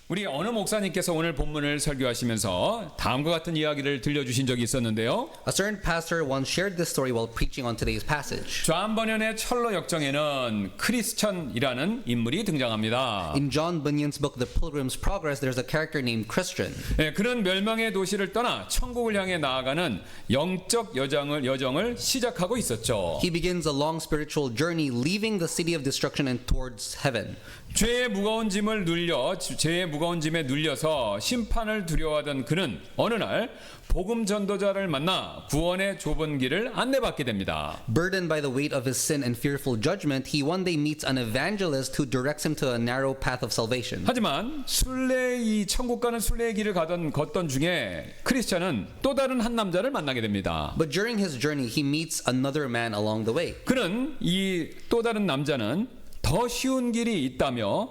우리 어느 목사님께서 오늘 본문을 설교하시면서 다음과 같은 이야기를 들려주신 적이 있었는데요. A certain pastor once shared this story while preaching on today's passage. 존 번연의 철로 역정에는 크리스천이라는 인물이 등장합니다. In John Bunyan's book The Pilgrim's Progress, there's a character named Christian. 그는 멸망의 도시를 떠나 천국을 향해 나아가는 영적 여정을 시작하고 있었죠. He begins a long spiritual journey leaving the city of destruction and towards heaven. 죄의 무거운 짐에 눌려서 심판을 두려워하던 그는 어느 날 복음 전도자를 만나 구원의 좁은 길을 안내받게 됩니다. Burdened by the weight of his sin and fearful judgment, he one day meets an evangelist who directs him to a narrow path of salvation. 하지만 이 천국 가는 순례의 길을 걷던 중에 크리스찬은 또 다른 한 남자를 만나게 됩니다. But during his journey, he meets another man along the way. 그는 이 또 다른 남자는 더 쉬운 길이 있다며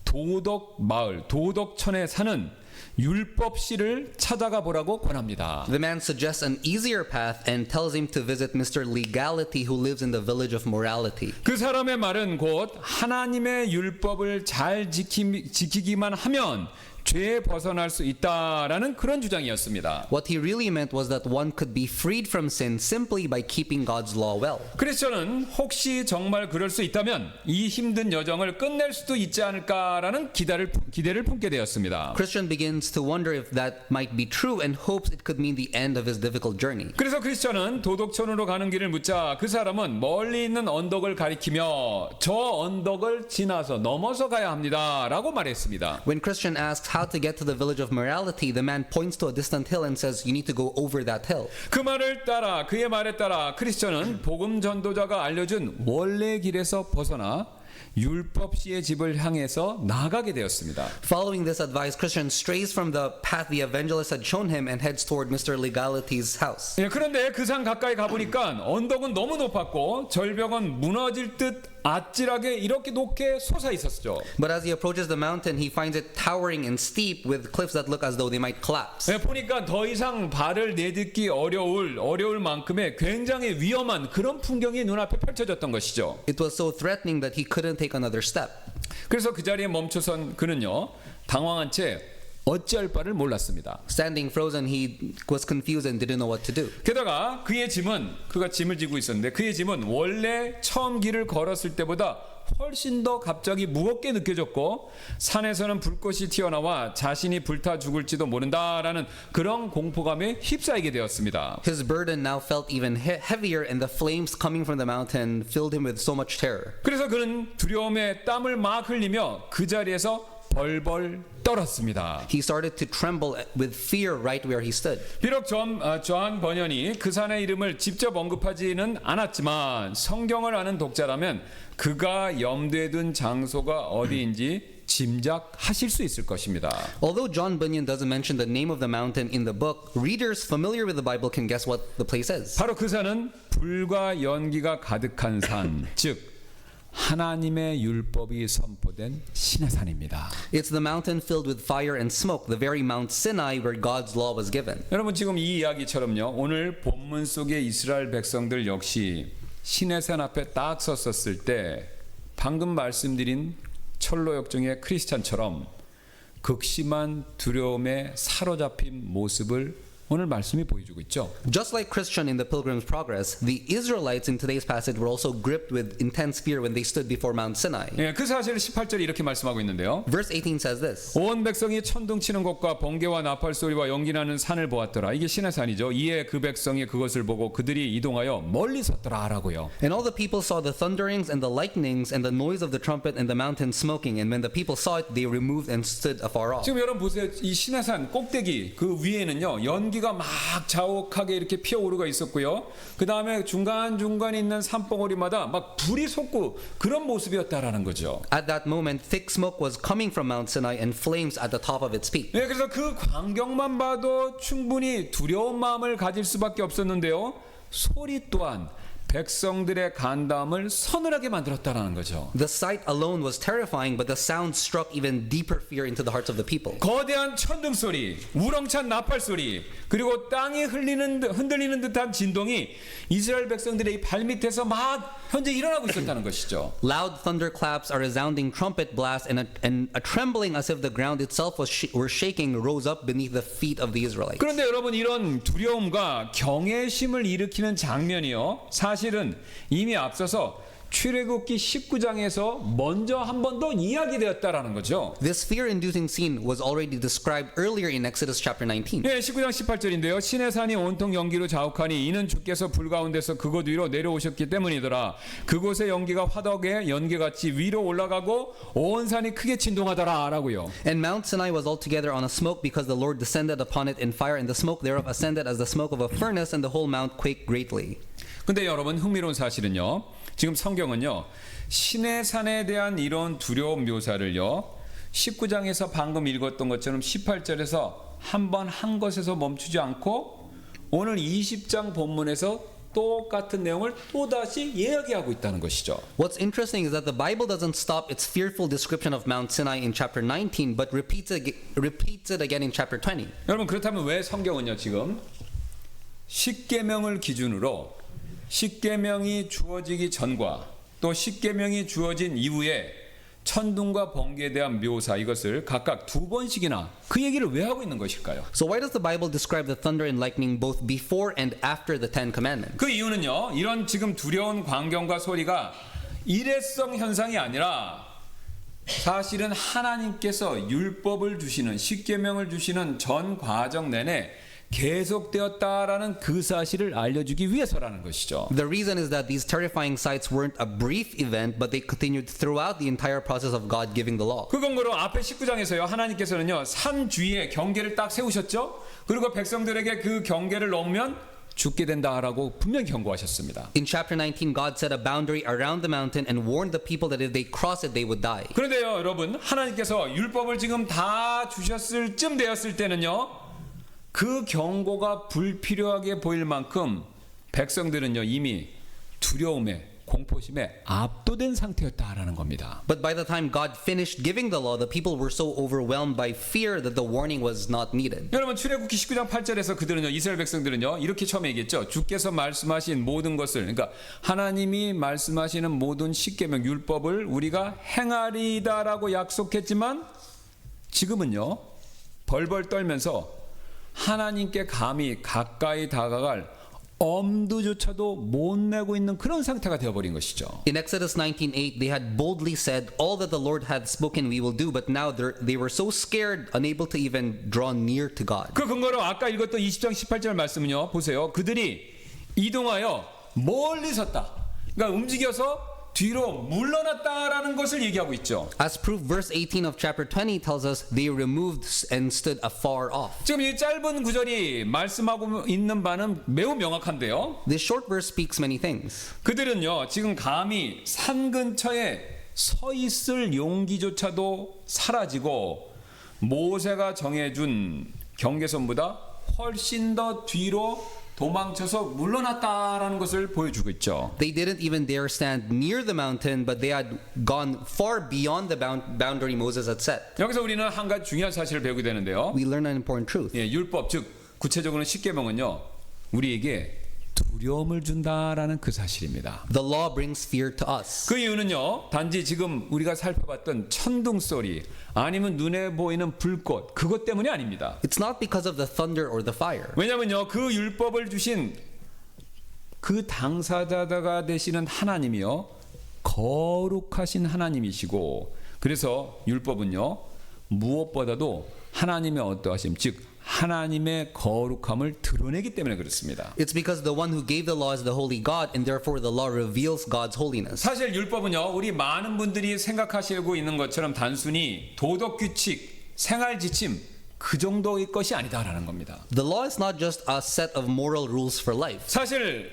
도덕천에 사는 율법씨를 찾아가 보라고 권합니다. The man suggests an easier path and tells him to visit Mr. Legality who lives in the village of morality. 그 사람의 말은 곧 하나님의 율법을 잘 지키기만 하면 죄에 벗어날 수 있다라는 그런 주장이었습니다. What he really meant was that one could be freed from sin simply by keeping God's law well. 크리스천은 혹시 정말 그럴 수 있다면 이 힘든 여정을 끝낼 수도 있지 않을까라는 기대를 품게 되었습니다. Christian begins to wonder if that might be true and hopes it could mean the end of his difficult journey. 그래서 크리스천은 도덕천으로 가는 길을 묻자 그 사람은 멀리 있는 언덕을 가리키며 저 언덕을 지나서 넘어서 가야 합니다라고 말했습니다. When Christian asks how to get to the village of morality, the man points to a distant hill and says, you need to go over that hill. 그의 말에 따라 크리스천은 복음 전도자가 알려준 원래 길에서 벗어나 율법씨의 집을 향해서 나아가게 되었습니다. Following this advice, Christian strays from the path the evangelist had shown him and heads toward Mr. Legality's house. 그런데 그 산 가까이 가보니까 언덕은 너무 높았고 절벽은 무너질 듯 아찔하게 이렇게 높게 솟아 있었죠. But as he approaches the mountain, he finds it towering and steep with cliffs that look as though they might collapse. 보니까 더 이상 발을 내딛기 어려울 만큼의 굉장히 위험한 그런 풍경이 눈앞에 펼쳐졌던 것이죠. It was so threatening that he couldn't take another step. 그래서 그 자리에 멈춰선 그는요, 당황한 채 어찌할 바를 몰랐습니다. Standing frozen, he was confused and didn't know what to do. 게다가 그가 짐을 지고 있었는데 그의 짐은 원래 처음 길을 걸었을 때보다 훨씬 더 갑자기 무겁게 느껴졌고 산에서는 불꽃이 튀어나와 자신이 불타 죽을지도 모른다라는 그런 공포감에 휩싸이게 되었습니다. His burden now felt even heavier and the flames coming from the mountain filled him with so much terror. 그래서 그는 두려움에 땀을 막 흘리며 그 자리에서 벌벌 떨었습니다. He started to tremble with fear right where he stood. 비록 존 번연이 그 산의 이름을 직접 언급하지는 않았지만 성경을 아는 독자라면 그가 염두에 둔 장소가 어디인지 짐작하실 수 있을 것입니다. Although John Bunyan doesn't mention the name of the mountain in the book, readers familiar with the Bible can guess what the place is. 바로 그 산은 불과 연기가 가득한 산, 즉 하나님의 율법이 선포된 시내산입니다. It's the mountain filled with fire and smoke, the very Mount Sinai where God's law was given. 여러분 지금 이 이야기처럼요. 오늘 본문 속의 이스라엘 백성들 역시 시내산 앞에 딱 섰었을 때 방금 말씀드린 철로 역정의 크리스찬처럼 극심한 두려움에 사로잡힌 모습을 오늘 말씀이 보여주고 있죠. Just like Christian in the Pilgrim's Progress, the Israelites in today's passage were also gripped with intense fear when they stood before Mount Sinai. 그 사실을 18절에 이렇게 말씀하고 있는데요. Verse 18 says this. 온 백성이 천둥치는 것과 번개와 나팔 소리와 연기나는 산을 보았더라. 이게 시내산이죠. 이에 그 백성이 그것을 보고 그들이 이동하여 멀리 섰더라라고요. And all the people saw the thunderings and the lightnings and the noise of the trumpet and the mountain smoking. And when the people saw it, they removed and stood afar off. 지금 여러분 보세요. 이 시내산 꼭대기 그 위에는요. 연기가 막 자욱하게 이렇게 피어오르고 있었고요. 그 다음에 중간중간에 있는 산봉우리마다 막 불이 솟고 그런 모습이었다라는 거죠. At that moment, thick smoke was coming from Mount Sinai and flames at the top of its peak. 그래서 그 광경만 봐도 충분히 두려운 마음을 가질 수밖에 없었는데요. 소리 또한 백성들의 간담을 서늘하게 만들었다라는 거죠. The sight alone was terrifying, but the sound struck even deeper fear into the hearts of the people. 거대한 천둥 소리, 우렁찬 나팔 소리, 그리고 땅이 흔들리는 듯한 진동이 이스라엘 백성들의 이 발밑에서 막 현재 일어나고 있었다는 것이죠. Loud thunderclaps, a resounding trumpet blast, and a trembling as if the ground itself were shaking rose up beneath the feet of the Israelites. 그런데 여러분, 이런 두려움과 경외심을 일으키는 장면이요, 사실은 이미 앞서서 출애굽기 19장에서 먼저 한 번 더 이야기되었다라는 거죠. This fear-inducing scene was already described earlier in Exodus chapter 19. 예, 19장 18절인데요. 신의 산이 온통 연기로 자욱하니 이는 주께서 불 가운데서 그곳 위로 내려오셨기 때문이더라. 그곳의 연기가 화덕의 연기같이 위로 올라가고 온 산이 크게 진동하더라라고요. And Mount Sinai was altogether on a smoke because the Lord descended upon it in fire, and the smoke thereof ascended as the smoke of a furnace, and the whole mount quaked greatly. 근데 여러분, 흥미로운 사실은요, 지금 성경은요, 신의 산에 대한 이런 두려움 묘사를요, 19장에서 방금 읽었던 것처럼 18절에서 한 번 한 것에서 멈추지 않고 오늘 20장 본문에서 똑같은 내용을 또다시 이야기하고 있다는 것이죠. What's interesting is that the Bible doesn't stop its fearful description of Mount Sinai in chapter 19, but repeats it again in chapter 20. 여러분, 그렇다면 왜 성경은요, 지금 십계명을 기준으로 십계명이 주어지기 전과 또 십계명이 주어진 이후에 천둥과 번개에 대한 묘사, 이것을 각각 두 번씩이나 그 얘기를 왜 하고 있는 것일까요? So why does the Bible describe the thunder and lightning both before and after the Ten Commandments? 그 이유는요, 이런 지금 두려운 광경과 소리가 일회성 현상이 아니라 사실은 하나님께서 율법을 주시는, 십계명을 주시는 전 과정 내내 계속되었다라는 그 사실을 알려주기 위해서라는 것이죠. The reason is that these terrifying sights weren't a brief event, but they continued throughout the entire process of God giving the law. 그 근거로 앞에 19장에서요, 하나님께서는요, 산 주위에 경계를 딱 세우셨죠. 그리고 백성들에게 그 경계를 넘으면 죽게 된다라고 분명히 경고하셨습니다. In chapter 19, God set a boundary around the mountain and warned the people that if they cross it, they would die. 그런데요, 여러분, 하나님께서 율법을 지금 다 주셨을 쯤 되었을 때는요, 그 경고가 불필요하게 보일 만큼 백성들은요, 이미 두려움에, 공포심에 압도된 상태였다라는 겁니다. But by the time God finished giving the law, the people were so overwhelmed by fear that the warning was not needed. 여러분, 출애굽기 19장 8절에서 그들은요, 이스라엘 백성들은요, 이렇게 처음에 얘기했죠. 주께서 말씀하신 모든 것을, 그러니까 하나님이 말씀하시는 모든 십계명 율법을 우리가 행하리다라고 약속했지만 지금은요, 벌벌 떨면서 하나님께 감히 가까이 다가갈 엄두조차도 못 내고 있는 그런 상태가 되어버린 것이죠. In Exodus 19:8, they had boldly said, "All that the Lord had spoken, we will do." But now they were so scared, unable to even draw near to God. 그 근거로 아까 읽었던 20장 18절 말씀은요, 보세요. 그들이 이동하여 멀리 섰다. 그러니까 움직여서 뒤로 물러났다라는 것을 얘기하고 있죠. As proof, verse 18 of chapter 20 tells us they removed and stood afar off. 지금 이 짧은 구절이 말씀하고 있는 바는 매우 명확한데요. This short verse speaks many things. 그들은요, 지금 감히 산 근처에 서 있을 용기조차도 사라지고 모세가 정해준 경계선보다 훨씬 더 뒤로 도망쳐서 물러났다라는 것을 보여주고 있죠. They didn't even dare stand near the mountain, but they had gone far beyond the boundary Moses had set. 여기서 우리는 한 가지 중요한 사실을 배우게 되는데요. We learn an important truth. 예, 율법, 즉 구체적으로는 십계명은요, 우리에게 두려움을 준다라는 그 사실입니다. The law brings fear to us. 그 이유는요, 단지 지금 우리가 살펴봤던 천둥 소리 아니면 눈에 보이는 불꽃, 그것 때문이 아닙니다. It's not because of the thunder or the fire. 왜냐면요, 그 율법을 주신 그 당사자가 되시는 하나님이요, 거룩하신 하나님이시고, 그래서 율법은요, 무엇보다도 하나님의 어떠하심, 즉 하나님의 거룩함을 드러내기 때문에 그렇습니다. It's because the one who gave the law is the holy God, and therefore the law reveals God's holiness. 사실 율법은요, 우리 많은 분들이 생각하시고 있는 것처럼 단순히 도덕 규칙, 생활 지침 그 정도의 것이 아니다라는 겁니다. The law is not just a set of moral rules for life. 사실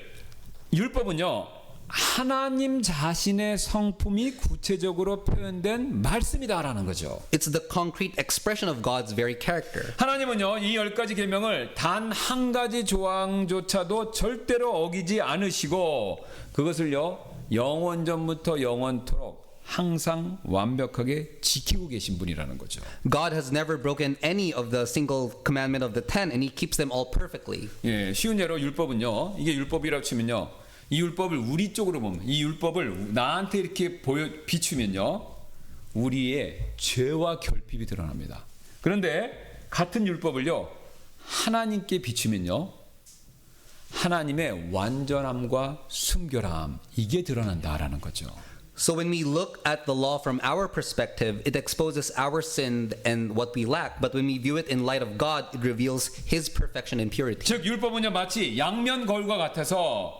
율법은요, 하나님 자신의 성품이 구체적으로 표현된 말씀이다라는 거죠. It's the concrete expression of God's very character. 하나님은요, 이 10가지 계명을 단 한 가지 조항조차도 절대로 어기지 않으시고 그것을요, 영원전부터 영원토록 항상 완벽하게 지키고 계신 분이라는 거죠. God has never broken any of the single commandment of the 10, and He keeps them all perfectly. 예, 쉬운 예로 율법은요, 이게 율법이라고 치면요, 이 율법을 우리 쪽으로 보면, 이 율법을 나한테 이렇게 비추면요, 우리의 죄와 결핍이 드러납니다. 그런데 같은 율법을요, 하나님께 비추면요, 하나님의 완전함과 순결함, 이게 드러난다라는 거죠. So when we look at the law from our perspective, it exposes our sin and what we lack. But when we view it in light of God, it reveals His perfection and purity. 즉 율법은요, 마치 양면 거울과 같아서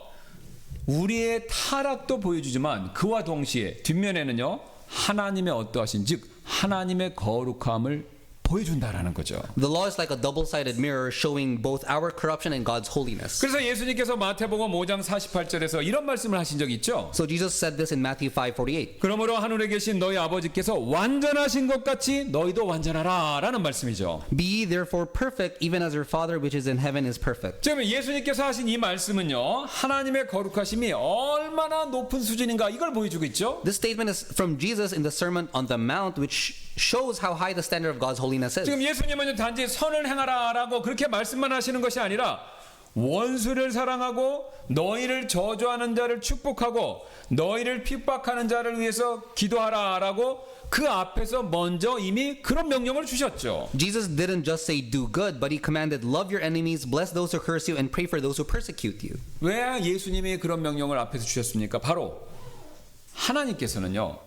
우리의 타락도 보여주지만 그와 동시에 뒷면에는요, 하나님의 어떠하신, 즉 하나님의 거룩함을 보여준다라는 거죠. The law is like a double-sided mirror showing both our corruption and God's holiness. 그래서 예수님께서 마태복음 5장 48절에서 이런 말씀을 하신 적이 있죠. So Jesus said this in Matthew 5:48. 그러므로 하늘에 계신 너희 아버지께서 완전하신 것 같이 너희도 완전하라 라는 말씀이죠. Be ye therefore perfect, even as your Father which is in heaven is perfect. 지금 예수님께서 하신 이 말씀은요, 하나님의 거룩하심이 얼마나 높은 수준인가 이걸 보여주고 있죠. This statement is from Jesus in the Sermon on the Mount, which shows how high the standard of God's holiness is. 지금 예수님은 단지 선을 행하라라고 그렇게 말씀만 하시는 것이 아니라 원수를 사랑하고 너희를 저주하는 자를 축복하고 너희를 핍박하는 자를 위해서 기도하라라고 그 앞에서 먼저 이미 그런 명령을 주셨죠. Jesus didn't just say do good, but He commanded love your enemies, bless those who curse you, and pray for those who persecute you. 왜 예수님이 그런 명령을 앞에서 주셨습니까? 바로 하나님께서는요,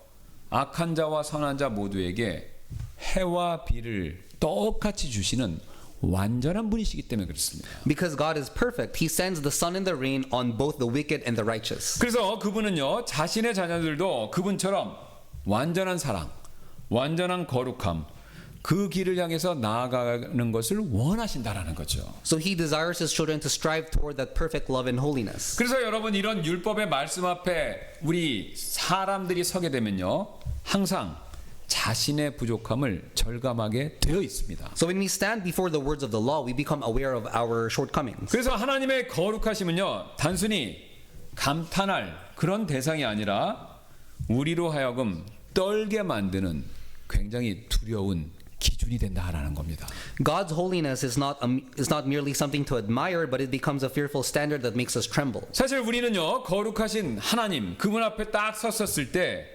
악한 자와 선한 자 모두에게 해와 비를 똑같이 주시는 완전한 분이시기 때문에 그렇습니다. Because God is perfect, He sends the sun and the rain on both the wicked and the righteous. 그래서 그분은요, 자신의 자녀들도 그분처럼 완전한 사랑, 완전한 거룩함, 그 길을 향해서 나아가는 것을 원하신다라는 거죠. So He desires His children to strive toward that perfect love and holiness. 그래서 여러분, 이런 율법의 말씀 앞에 우리 사람들이 서게 되면요, 항상 자신의 부족함을 절감하게 되어 있습니다. So when we stand before the words of the law, we become aware of our shortcomings. 그래서 하나님의 거룩하심은요, 단순히 감탄할 그런 대상이 아니라 우리로 하여금 떨게 만드는 굉장히 두려운 기준이 된다라는 겁니다. God's holiness is not merely something to admire, but it becomes a fearful standard that makes us tremble. 사실 우리는요, 거룩하신 하나님, 그분 앞에 딱 섰었을 때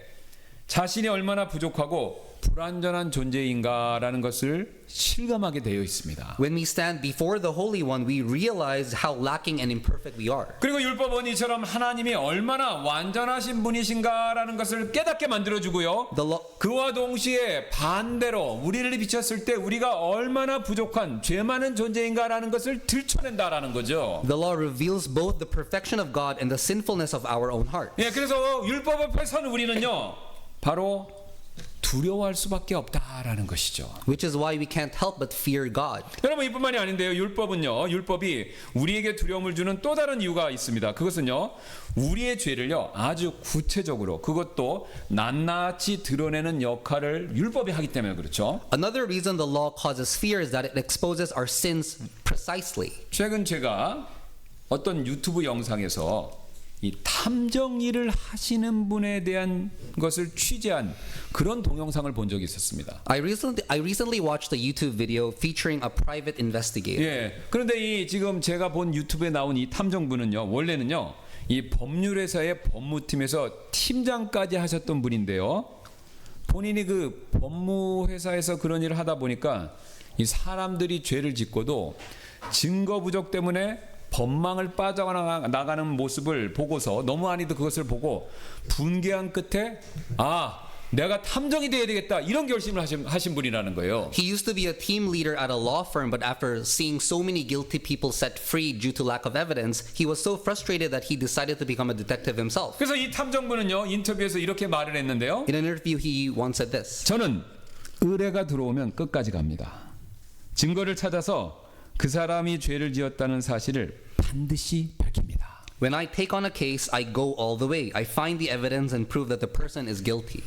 자신이 얼마나 부족하고 불완전한 존재인가라는 것을 실감하게 되어 있습니다. When we stand before the Holy One, we realize how lacking and imperfect we are. 그리고 율법은 이처럼 하나님이 얼마나 완전하신 분이신가라는 것을 깨닫게 만들어주고요, 그와 동시에 반대로 우리를 비쳤을 때 우리가 얼마나 부족한 죄 많은 존재인가라는 것을 들춰낸다라는 거죠. The law reveals both the perfection of God and the sinfulness of our own heart. 예, 그래서 율법 앞에 선 우리는요, 바로 두려워할 수밖에 없다라는 것이죠. Which is why we can't help but fear God. 여러분, 이뿐만이 아닌데요, 율법이 우리에게 두려움을 주는 또 다른 이유가 있습니다. 그것은요, 우리의 죄를요, 아주 구체적으로, 그것도 낱낱이 드러내는 역할을 율법이 하기 때문에 그렇죠. Another reason the law causes fear is that it exposes our sins precisely. 최근 제가 어떤 유튜브 영상에서 이 탐정 일을 하시는 분에 대한 것을 취재한 그런 동영상을 본 적이 있었습니다. I recently watched a YouTube video featuring a private investigator. 예. 그런데 이 지금 제가 본 유튜브에 나온 이 탐정분은요, 원래는요, 이 법률회사의 법무팀에서 팀장까지 하셨던 분인데요, 본인이 그 법무회사에서 그런 일을 하다 보니까 이 사람들이 죄를 짓고도 증거 부족 때문에 법망을 빠져나가는 모습을 보고서 너무 아니도 그것을 보고 분개한 끝에 내가 탐정이 돼야 되겠다, 이런 결심을 하신 분이라는 거예요. He used to be a team leader at a law firm, but after seeing so many guilty people set free due to lack of evidence, he was so frustrated that he decided to become a detective himself. 그래서 이 탐정분은요, 인터뷰에서 이렇게 말을 했는데요. In an interview, he once said this. 저는 의뢰가 들어오면 끝까지 갑니다. 증거를 찾아서 그 사람이 죄를 지었다는 사실을 반드시 밝힙니다. When I take on a case, I go all the way. I find the evidence and prove that the person is guilty.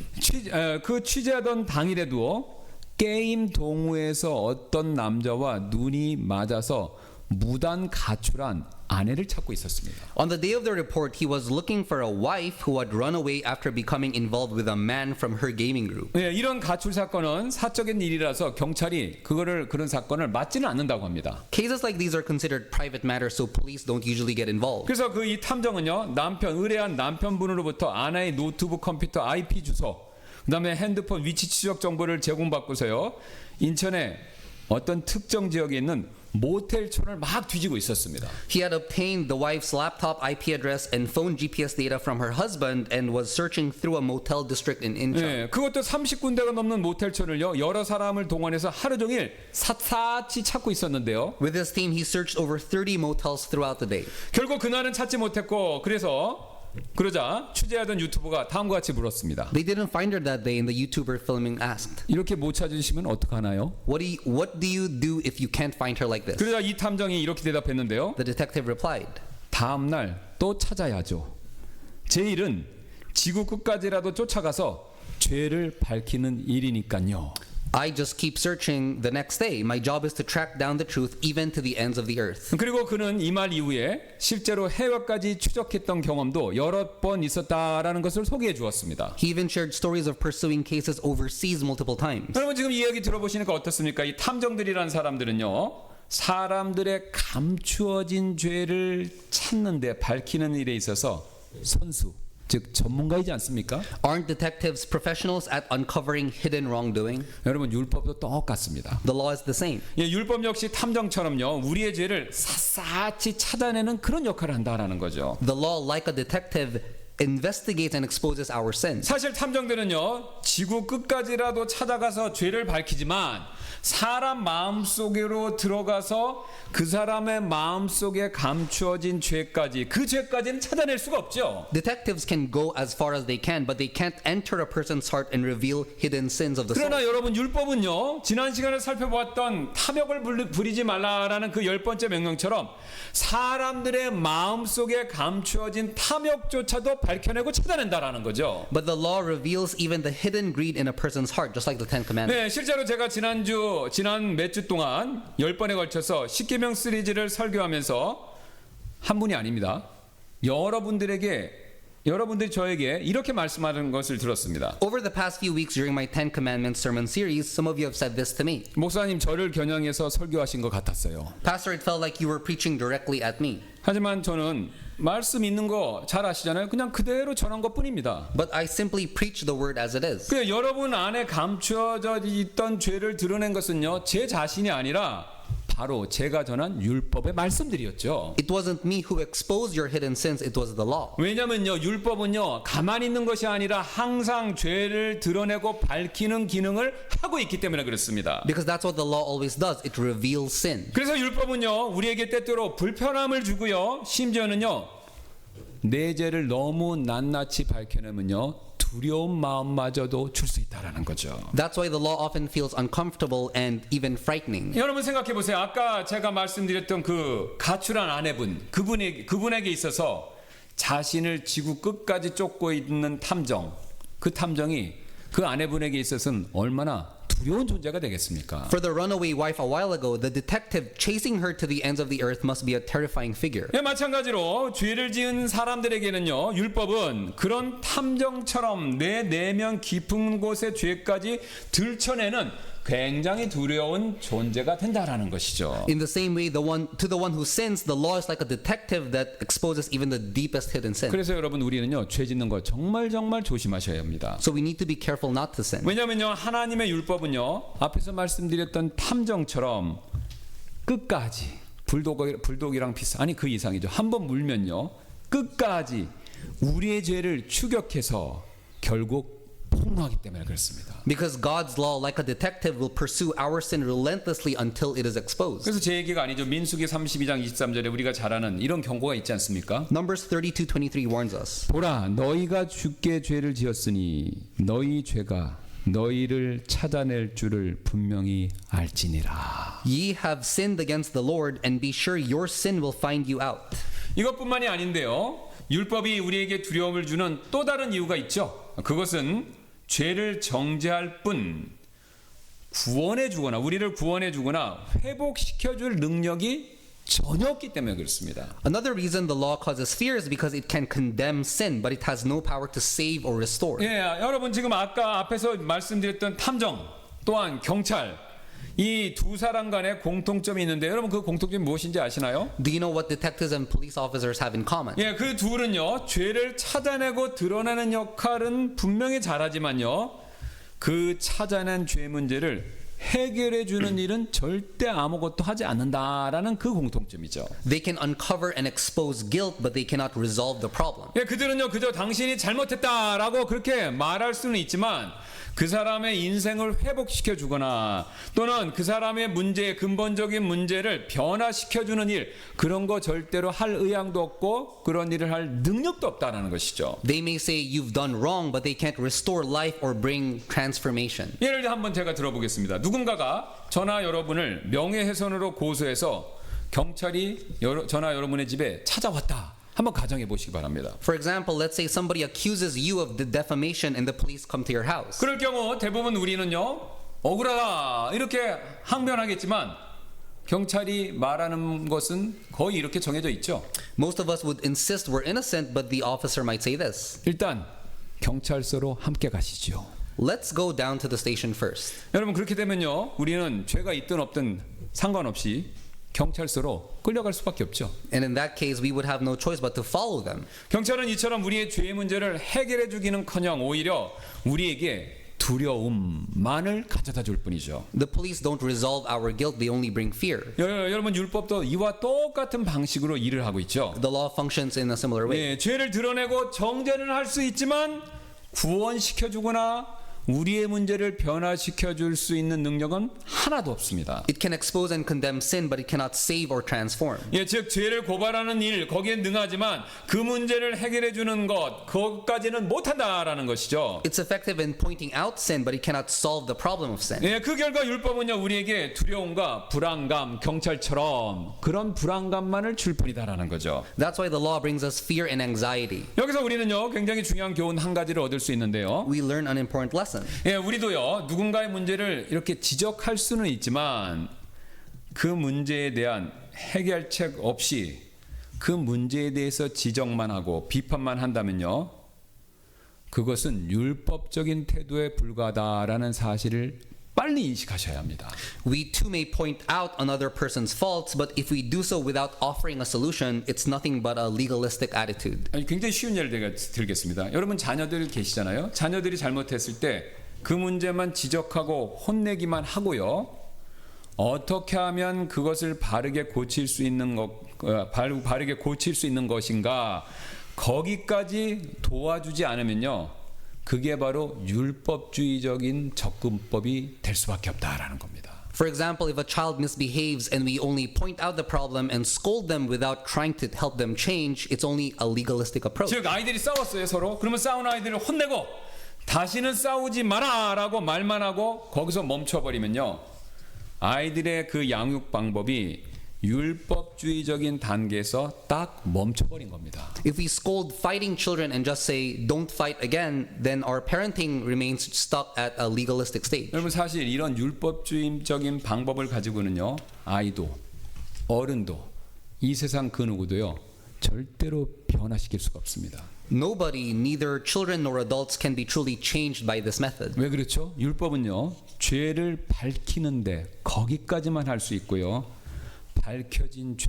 그 취재하던 당일에도 게임 동호회에서 어떤 남자와 눈이 맞아서 무단 가출한 아내를 찾고 있었습니다. On the day of the report, he was looking for a wife who had run away after becoming involved with a man from her gaming group. 네, 이런 가출 사건은 사적인 일이라서 경찰이 그런 사건을 맡지는 않는다고 합니다. Cases like these are considered private matters, so police don't usually get involved. 그래서 그 이 탐정은요, 의뢰한 남편분으로부터 아내의 노트북 컴퓨터 IP 주소, 그다음에 핸드폰 위치 추적 정보를 제공받고서요, 인천의 어떤 특정 지역에 있는 모텔촌을 막 뒤지고 있었습니다. He had obtained the wife's laptop IP address and phone GPS data from her husband and was searching through a motel district in Incheon. 네, 그것도 30군데가 넘는 모텔촌을요, 여러 사람을 동원해서 하루 종일 샅샅이 찾고 있었는데요. With his team, he searched over 30 motels throughout the day. 결국 그날은 찾지 못했고, 그러자 취재하던 유튜버가 다음과 같이 물었습니다. They didn't find her that day, and the YouTuber filming asked, 이렇게 못 찾으시면 어떡하나요? What do you do if you can't find her like this? 그러자 이 탐정이 이렇게 대답했는데요. The detective replied, 다음 날 또 찾아야죠. 제 일은 지구 끝까지라도 쫓아가서 죄를 밝히는 일이니까요. I just keep searching the next day. My job is to track down the truth even to the ends of the earth. 그리고 그는 이 말 이후에 실제로 해외까지 추적했던 경험도 여러 번 있었다라는 것을 소개해 주었습니다. He even shared stories of pursuing cases overseas multiple times. 여러분 지금 이 이야기 들어보시니까 어떻습니까? 이 탐정들이라는 사람들은요, 사람들의 감추어진 죄를 찾는데 밝히는 일에 있어서 선수, 즉 전문가이지 않습니까? Aren't detectives professionals at uncovering hidden wrongdoing? 여러분 율법도 똑같습니다. The law is the same. 예, 율법 역시 탐정처럼요, 우리의 죄를 샅샅이 찾아내는 그런 역할을 한다라는 거죠. The law, like a detective, investigates and exposes our sins. 사실 탐정들은요, 지구 끝까지라도 찾아가서 죄를 밝히지만 사람 마음속으로 들어가서 그 사람의 마음속에 감추어진 죄까지, 그 죄까지는 찾아낼 수가 없죠. Detectives can go as far as they can, but they can't enter a person's heart and reveal hidden sins of the soul. 그러나 여러분 율법은요, 지난 시간에 살펴보았던 탐욕을 부리지 말라라는 그 10번째 명령처럼 사람들의 마음속에 감추어진 탐욕조차도 밝혀내고 찾아낸다라는 거죠. But the law reveals even the hidden greed in a person's heart, just like the Ten Commandments. 네, 실제로 제가 지난 몇 주 동안 10번에 걸쳐서 십계명 시리즈를 설교하면서 한 분이 아닙니다. 여러분들이 저에게 이렇게 말씀하는 것을 들었습니다. Over the past few weeks during my Ten Commandments sermon series, some of you have said this to me. 목사님, 저를 겨냥해서 설교하신 것 같았어요. Pastor, it felt like you were preaching directly at me. 하지만 저는 말씀 있는 거 잘 아시잖아요. 그냥 그대로 전한 것뿐입니다. But I simply preach the word as it is. 그 여러분 안에 감추어져 있던 죄를 드러낸 것은요, 제 자신이 아니라 바로 제가 전한 율법의 말씀들이었죠. It wasn't me who exposed your hidden sins, it was the law. 왜냐면요, 율법은요, 가만히 있는 것이 아니라 항상 죄를 드러내고 밝히는 기능을 하고 있기 때문에 그렇습니다. Because that's what the law always does. It reveals sin. 그래서 율법은요, 우리에게 때때로 불편함을 주고요, 심지어는요, 내 죄를 너무 낱낱이 밝혀내면요, 두려운 마음마저도 줄 수 있다라는 거죠. That's why the law often feels uncomfortable and even frightening. 여러분 생각해 보세요. 아까 제가 말씀드렸던 그 가출한 아내분, 그분에게 있어서 자신을 지구 끝까지 쫓고 있는 탐정, 그 탐정이 그 아내분에게 있어서는 얼마나 두려운 존재가 되겠습니까? For the runaway wife a while ago, the detective chasing her to the ends of the earth must be a terrifying figure. 예, 마찬가지로 죄를 지은 사람들에게는요, 율법은 그런 탐정처럼 내 내면 깊은 곳의 죄까지 들춰내는 굉장히 두려운 존재가 된다라는 것이죠. In the same way, to the one who sins, the law is like a detective that exposes even the deepest hidden sin. 그래서 여러분, 우리는요, 죄 짓는 거 정말 조심하셔야 합니다. So we need to be careful not to sin. 왜냐면요, 하나님의 율법은요, 앞에서 말씀드렸던 탐정처럼 끝까지 불독이랑 비슷, 아니 그 이상이죠. 한번 물면요, 끝까지 우리의 죄를 추격해서 결국 폭로하기 때문에 그렇습니다. Because God's law, like a detective, will pursue our sin relentlessly until it is exposed. 그래서 제 얘기가 아니죠. 민수기 32장 23절에 우리가 잘 아는 이런 경고가 있지 않습니까? Numbers 32:23 warns us. 보라, 너희가 주께 죄를 지었으니 너희 죄가 너희를 찾아낼 줄을 분명히 알지니라. Ye have sinned against the Lord, and be sure your sin will find you out. 이것뿐만이 아닌데요. 율법이 우리에게 두려움을 주는 또 다른 이유가 있죠. 그것은 죄를 정죄할 뿐 구원해 주거나 우리를 구원해 주거나 회복시켜 줄 능력이 전혀 없기 때문에 그렇습니다. Another reason the law causes fear is because it can condemn sin, but it has no power to save or restore. 예, 여러분 지금 아까 앞에서 말씀드렸던 탐정 또한 경찰 이 두 사람 간에 공통점이 있는데 여러분 그 공통점이 무엇인지 아시나요? Do you know what detectives and police officers have in common? 예, 그 둘은요 죄를 찾아내고 드러내는 역할은 분명히 잘하지만요 그 찾아낸 죄 문제를 해결해 주는 일은 절대 아무것도 하지 않는다라는 그 공통점이죠. They can uncover and expose guilt, but they cannot resolve the problem. 예, 그들은요 그저 당신이 잘못했다라고 그렇게 말할 수는 있지만 그 사람의 인생을 회복시켜 주거나 또는 그 사람의 문제의 근본적인 문제를 변화시켜 주는 일 그런 거 절대로 할 의향도 없고 그런 일을 할 능력도 없다라는 것이죠. They may say you've done wrong, but they can't restore life or bring transformation. 예를 들어 한번 제가 들어보겠습니다. 누군가가 저나 여러분을 명예훼손으로 고소해서 경찰이 저나 여러분의 집에 찾아왔다. 한번 가정해 보시기 바랍니다. For example, let's say somebody accuses you of the defamation and the police come to your house. 그럴 경우 대부분 우리는요 억울하다 이렇게 항변하겠지만 경찰이 말하는 것은 거의 이렇게 정해져 있죠. Most of us would insist we're innocent, but the officer might say this. 일단 경찰서로 함께 가시죠. Let's go down to the station first. 여러분 그렇게 되면요 우리는 죄가 있든 없든 상관없이 경찰서로 끌려갈 수밖에 없죠. And in that case, we would have no choice but to follow them. 경찰은 이처럼 우리의 죄의 문제를 해결해 주기는커녕 오히려 우리에게 두려움만을 가져다 줄 뿐이죠. The police don't resolve our guilt, they only bring fear. 여러분 율법도 이와 똑같은 방식으로 일을 하고 있죠. The law functions in a similar way. 예, 죄를 드러내고 정죄는 할 수 있지만 구원시켜 주거나 우리의 문제를 변화시켜 줄 수 있는 능력은 하나도 없습니다. It can expose and condemn sin, but it cannot save or transform. 예, 즉 죄를 고발하는 일 거기에 능하지만 그 문제를 해결해 주는 것 그것까지는 못한다라는 것이죠. It's effective in pointing out sin, but it cannot solve the problem of sin. 예, 그 결과 율법은요 우리에게 두려움과 불안감, 경찰처럼 그런 불안감만을 줄 뿐이다라는 거죠. That's why the law brings us fear and anxiety. 여기서 우리는요 굉장히 중요한 교훈 한 가지를 얻을 수 있는데요. We learn an important lesson. 예, 우리도요 누군가의 문제를 이렇게 지적할 수는 있지만 그 문제에 대한 해결책 없이 그 문제에 대해서 지적만 하고 비판만 한다면요 그것은 율법적인 태도에 불과하다라는 사실을 빨리 인식하셔야 합니다. We too may point out another person's faults, but if we do so without offering a solution, it's nothing but a legalistic attitude. 아니, 굉장히 쉬운 예를 들겠습니다. 여러분 자녀들 계시잖아요. 자녀들이 잘못했을 때 그 문제만 지적하고 혼내기만 하고요. 어떻게 하면 그것을 바르게 고칠 수 있는 바르게 고칠 수 있는 것인가 거기까지 도와주지 않으면요. 그게 바로 율법주의적인 접근법이 될 수밖에 없다라는 겁니다. For example, if a child misbehaves and we only point out the problem and scold them without trying to help them change, it's only a legalistic approach. 즉 아이들이 싸웠어요 서로. 그러면 싸운 아이들을 혼내고 다시는 싸우지 마라라고 말만 하고 거기서 멈춰버리면요. 아이들의 그 양육 방법이 율법주의적인 단계에서 딱 멈춰버린 겁니다. If we scold fighting children and just say, don't fight again, then our parenting remains stuck at a legalistic stage. 여러분 사실 이런 율법주의적인 방법을 가지고는요. 아이도 어른도 이 세상 그 누구도요. 절대로 변화시킬 수가 없습니다. Nobody, neither children nor adults, can be truly changed by this method. 왜 그렇죠? 율법은요. 죄를 밝히는데 거기까지만 할 수 있고요. 밝혀진 죄,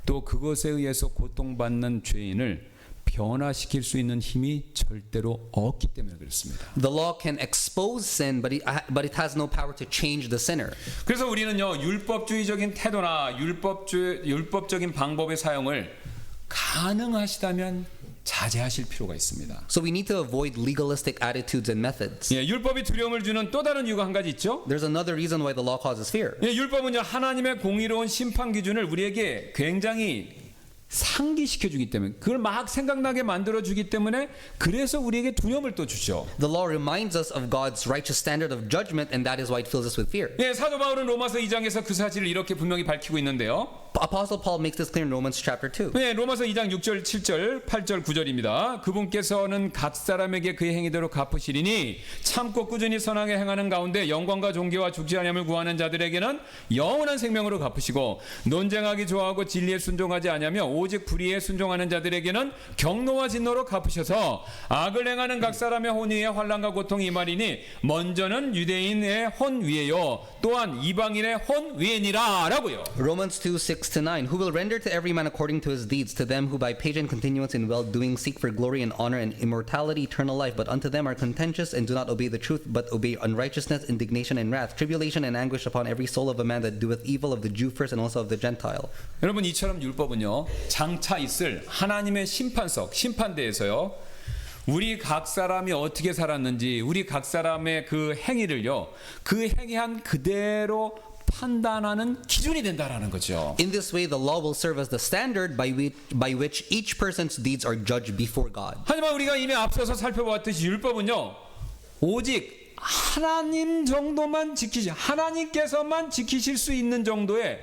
또 그것에 의해서 고통받는 죄인을 변화시킬 수 있는 힘이 절대로 없기 때문에 그렇습니다. The law can expose sin, but it has no power to change the sinner. 그래서 우리는요 율법주의적인 태도나 율법적인 방법의 사용을 가능하시다면 자제하실 필요가 있습니다. So we need to avoid legalistic attitudes and methods. 예, 율법이 두려움을 주는 또 다른 이유가 한 가지 있죠. There's another reason why the law causes fear. 예, 율법은요 하나님의 공의로운 심판 기준을 우리에게 굉장히 상기시켜주기 때문에 그걸 막 생각나게 만들어주기 때문에 그래서 우리에게 두려움을 또 주죠. The law reminds us of God's righteous standard of judgment, and that is why it fills us with fear. 예, 사도 바울은 로마서 2장에서 그 사실을 이렇게 분명히 밝히고 있는데요. Apostle Paul makes this clear in Romans chapter 2. 네, 로마서 2장 6절, 7절, 8절, 9절입니다. 그분께서는 각 사람에게 그의 행위대로 갚으시리니 참고 꾸준히 선하게 행하는 가운데 영광과 존귀와 죽지 아니함을 구하는 자들에게는 영원한 생명으로 갚으시고 논쟁하기 좋아하고 진리에 순종하지 아니하며 오직 불의에 순종하는 자들에게는 경노와 진노로 갚으셔서 악을 행하는 각 사람의 혼 위에 환난과 고통이 임하리니 먼저는 유대인의 혼 위에요 또한 이방인의 혼 위에니라 라고요. Romans 2, 6-9. Who will render to every man according to his deeds, to them who by patient continuance in well-doing seek for glory and honor and immortality, eternal life. But unto them are contentious and do not obey the truth, but obey unrighteousness, indignation, and wrath, tribulation and anguish upon every soul of a man that doeth evil, of the Jew first and also of the Gentile. 여러분 이처럼 율법은요 장차 있을 하나님의 심판석 심판대에서요 우리 각 사람이 어떻게 살았는지 우리 각 사람의 그 행위를요 그 행위한 그대로 판단하는 기준이 된다라는 거죠. In this way, the law will serve as the standard by which each person's deeds are judged before God. 하지만 우리가 이미 앞서서 살펴보았듯이 율법은요 오직 하나님 정도만 하나님께서만 지키실 수 있는 정도의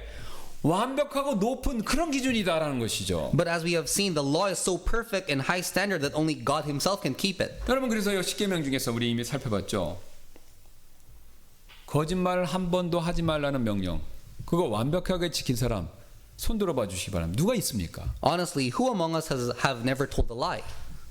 완벽하고 높은 그런 기준이다라는 것이죠. But as we have seen, the law is so perfect and high standard that only God Himself can keep it. 여러분 그래서요 십계명 중에서 우리 이미 살펴봤죠. 거짓말을 한 번도 하지 말라는 명령. 그거 완벽하게 지킨 사람 손 들어봐 주시기 바랍니다. 누가 있습니까? Honestly, who among us have never told a lie?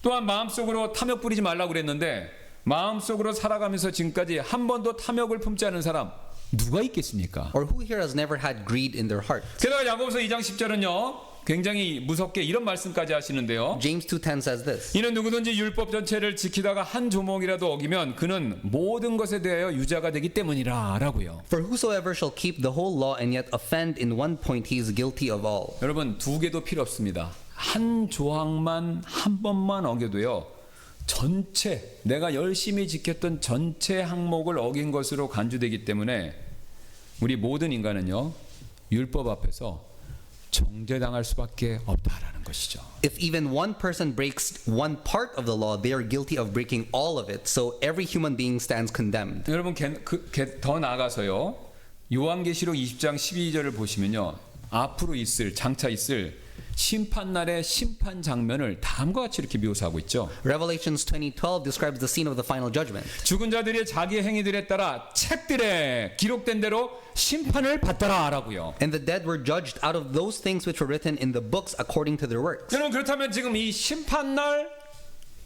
또한 마음속으로 탐욕 부리지 말라고 그랬는데 마음속으로 살아가면서 지금까지 한 번도 탐욕을 품지 않은 사람 누가 있겠습니까? Or who here has never had greed in their heart? 게다가 야고보서 2장 10절은요. 굉장히 무섭게 이런 말씀까지 하시는데요. James 2:10 says this. 이는 누구든지 율법 전체를 지키다가 한 조목이라도 어기면 그는 모든 것에 대하여 유죄가 되기 때문이라 라고요. For whosoever shall keep the whole law and yet offend in one point, he is guilty of all. 여러분 두 개도 필요 없습니다. 한 조항만 한 번만 어겨도요. 전체 내가 열심히 지켰던 전체 항목을 어긴 것으로 간주되기 때문에 우리 모든 인간은요. 율법 앞에서 정죄당할 수밖에 없다라는 것이죠. If even one person breaks one part of the law, they are guilty of breaking all of it. So every human being stands condemned. 여러분 더 나아가서요. 요한계시록 20장 12절을 보시면요. 앞으로 장차 있을 심판날의 심판 장면을 다음과 같이 이렇게 묘사하고 있죠. Revelations 20:12 describes the scene of the final judgment. 죽은 자들이 자기 행위들에 따라 책들에 기록된 대로 심판을 받더라라고요. And the dead were judged out of those things which were written in the books according to their works. 여러분 그렇다면 지금 이 심판날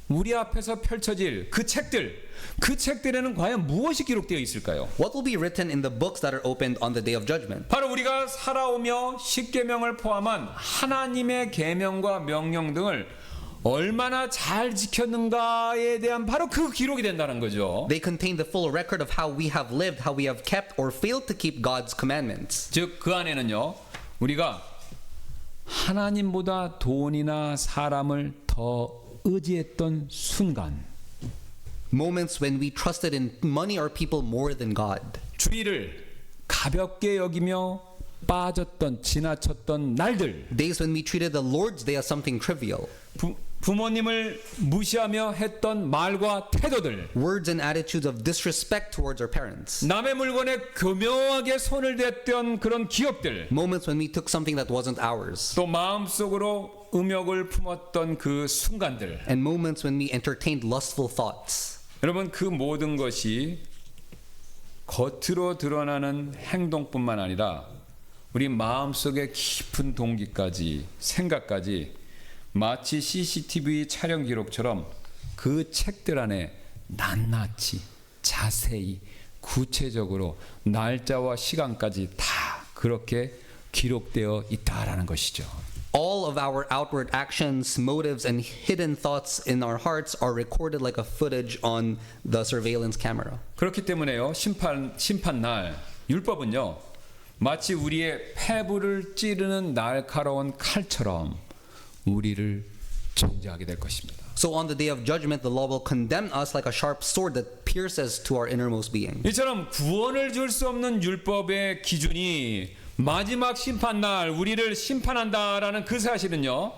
우리 앞에서 펼쳐질 그 책들에는 과연 무엇이 기록되어 있을까요? What will be written in the books that are opened on the day of judgment? 바로 우리가 살아오며 십계명을 포함한 하나님의 계명과 명령 등을 얼마나 잘 지켰는가에 대한 바로 그 기록이 된다는 거죠. They contain the full record of how we have lived, how we have kept or failed to keep God's commandments. 즉 그 안에는요. 우리가 하나님보다 돈이나 사람을 더 의지했던 순간 Moments when we trusted in money or people more than God. 주의를 가볍게 여기며 빠졌던 지나쳤던 날들 Days when we treated the Lord's Day as something trivial. 부모님을 무시하며 했던 말과 태도들 Words and attitudes of disrespect towards our parents. 남의 물건에 교묘하게 손을 댔던 그런 기억들 Moments when we took something that wasn't ours. 또 마음속으로 음욕을 품었던 그 순간들 And moments when we entertained lustful thoughts. 여러분 그 모든 것이 겉으로 드러나는 행동뿐만 아니라 우리 마음속의 깊은 동기까지 생각까지 마치 CCTV 촬영 기록처럼 그 책들 안에 낱낱이 자세히 구체적으로 날짜와 시간까지 다 그렇게 기록되어 있다라는 것이죠. All of our outward actions, motives, and hidden thoughts in our hearts are recorded like a footage on the surveillance camera. 그렇기 때문에요. 심판날 율법은요. 마치 우리의 폐부를 찌르는 날카로운 칼처럼 우리를 정죄하게 될 것입니다. So on the day of judgment, the law will condemn us like a sharp sword that pierces to our innermost being. 이처럼 구원을 줄 수 없는 율법의 기준이 마지막 심판날 우리를 심판한다라는 그 사실은요.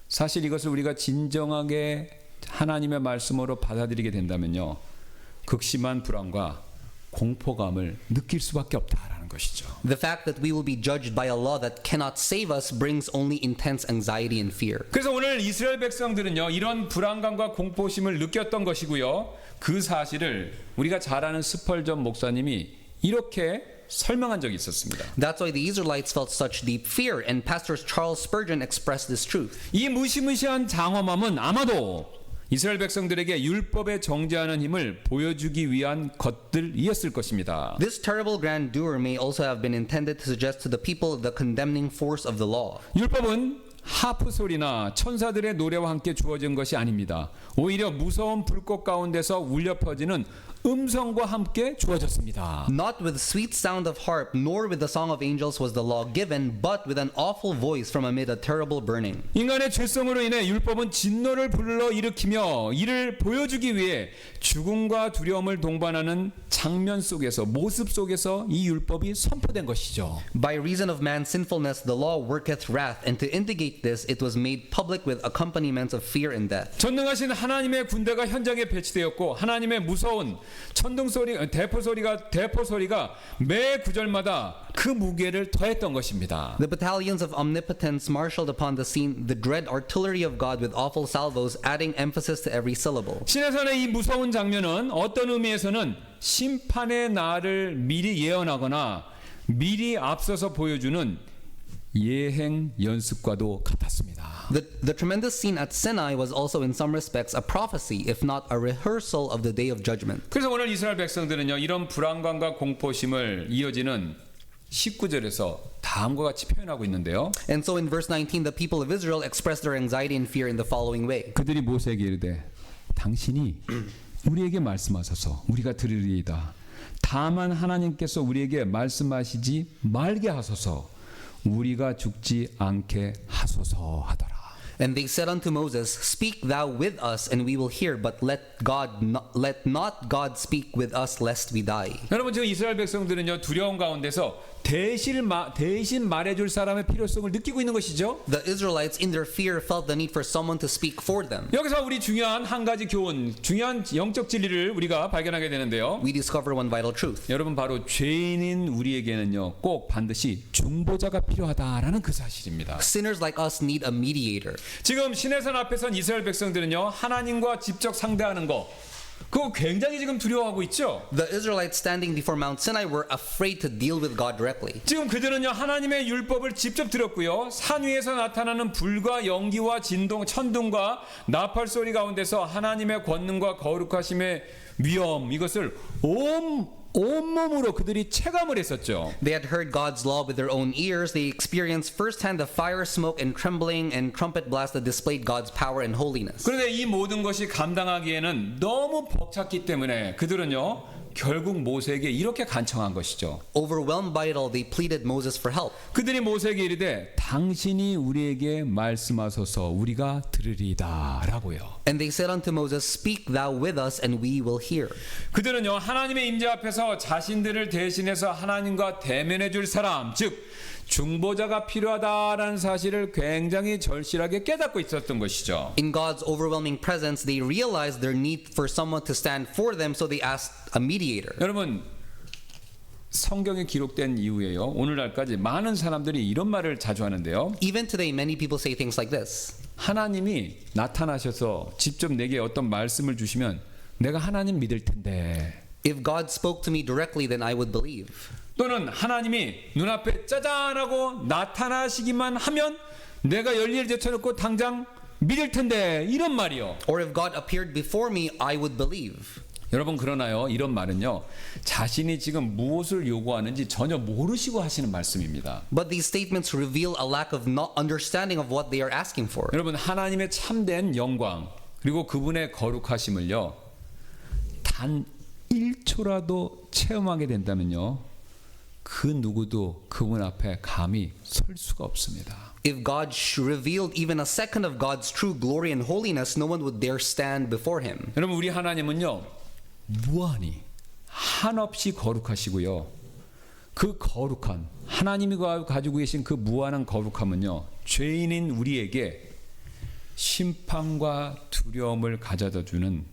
사실 이것을 우리가 진정하게 하나님의 말씀으로 받아들이게 된다면요. 극심한 불안과 공포감을 느낄 수밖에 없다라는 것이죠. The fact that we will be judged by a law that cannot save us brings only intense anxiety and fear. 그래서 오늘 이스라엘 백성들은요. 이런 불안감과 공포심을 느꼈던 것이고요. 그 사실을 우리가 잘 아는 스펄전 목사님이 이렇게 설명한 적이 있었습니다. That's why the Israelites felt such deep fear, and Pastor Charles Spurgeon expressed this truth. 이 무시무시한 장엄함은 아마도 이스라엘 백성들에게 율법에 정죄하는 힘을 보여주기 위한 것들이었을 것입니다. This terrible grandeur may also have been intended to suggest to the people the condemning force of the law. 율법은 하프 소리나 천사들의 노래와 함께 주어진 것이 아닙니다. 오히려 무서운 불꽃 가운데서 울려 퍼지는 음성과 함께 주어졌습니다. Not with sweet sound of harp, nor with the song of angels was the law given, but with an awful voice from amid a terrible burning. 인간의 죄성으로 인해 율법은 진노를 불러 일으키며 이를 보여주기 위해 죽음과 두려움을 동반하는 장면 속에서 모습 속에서 이 율법이 선포된 것이죠. By reason of man's sinfulness, the law worketh wrath, and to indicate this, it was made public with accompaniments of fear and death. 전능하신 하나님의 군대가 현장에 배치되었고 하나님의 무서운 천둥 소리, 대포 소리가 매 구절마다 그 무게를 더했던 것입니다. The battalions of omnipotence marshaled upon the scene, the dread artillery of God with awful salvos, adding emphasis to every syllable. 신해산의 이 무서운 장면은 어떤 의미에서는 심판의 날을 미리 예언하거나 미리 앞서서 보여주는 예행 연습과도 같았습니다. The tremendous scene at Sinai was also in some respects a prophecy, if not a rehearsal of the day of judgment. 그래서 오늘 이스라엘 백성들은요 이런 불안감과 공포심을 이어지는 19절에서 다음과 같이 표현하고 있는데요. And so in verse 19, the people of Israel expressed their anxiety and fear in the following way. 그들이 모세에게 이르되 당신이 우리에게 말씀하소서 우리가 들으리이다. 다만 하나님께서 우리에게 말씀하시지 말게 하소서 우리가 죽지 않게 하소서 하더라. And they said unto Moses, Speak thou with us, and we will hear, but let not God speak with us, lest we die. 여러분 지금 이스라엘 백성들은요 두려움 가운데서 대신 말해줄 사람의 필요성을 느끼고 있는 것이죠. The Israelites in their fear felt the need for someone to speak for them. 여기서 우리 중요한 한 가지 교훈, 중요한 영적 진리를 우리가 발견하게 되는데요. We discover one vital truth. 여러분 바로 죄인인 우리에게는요 꼭 반드시 중보자가 필요하다라는 그 사실입니다. Sinners like us need a mediator. 지금 시내산 앞에 선 이스라엘 백성들은요 하나님과 직접 상대하는 거 그거 굉장히 지금 두려워하고 있죠. The Israelites standing before Mount Sinai were afraid to deal with God directly. 지금 그들은요 하나님의 율법을 직접 들었고요 산 위에서 나타나는 불과 연기와 진동, 천둥과 나팔 소리 가운데서 하나님의 권능과 거룩하심의 위엄 이것을 온몸으로 그들이 체감을 했었죠. They had heard God's law with their own ears. They experienced firsthand the fire, smoke, and trembling and trumpet blast that displayed God's power and holiness. 그런데 이 모든 것이 감당하기에는 너무 벅찼기 때문에 그들은요 결국 모세에게 이렇게 간청한 것이죠. Overwhelmed by it all, they pleaded Moses for help. 그들이 모세에게 이르되 당신이 우리에게 말씀하소서 우리가 들으리이다라고요. And they said unto Moses, Speak thou with us, and we will hear. 그들은요 하나님의 임재 앞에서 자신들을 대신해서 하나님과 대면해 줄 사람 즉 중보자가 필요하다라는 사실을 굉장히 절실하게 깨닫고 있었던 것이죠. In God's overwhelming presence, they realized their need for someone to stand for them, so they asked a mediator. 여러분 성경에 기록된 이후에요 오늘날까지 많은 사람들이 이런 말을 자주 하는데요. Even today, many people say things like this. 하나님이 나타나셔서 직접 내게 어떤 말씀을 주시면 내가 하나님 믿을 텐데. If God spoke to me directly, then I would believe. 또는 하나님이 눈앞에 짜잔하고 나타나시기만 하면 내가 열리를 제쳐놓고 당장 믿을 텐데 이런 말이요. Or if God appeared before me, I would believe. 여러분 그러나요? 이런 말은요. 자신이 지금 무엇을 요구하는지 전혀 모르시고 하시는 말씀입니다. But these statements reveal a lack of not understanding of what they are asking for. 여러분 하나님의 참된 영광 그리고 그분의 거룩하심을요. 단 1초라도 체험하게 된다면요. 그 누구도 그분 앞에 감히 설 수가 없습니다. If God revealed even a second of God's true glory and holiness, no one would dare stand before him. 여러분 우리 하나님은요 무한히 한없이 거룩하시고요 그 거룩한 하나님이 가지고 계신 그 무한한 거룩함은요, 죄인인 우리에게 심판과 두려움을 가져다 주는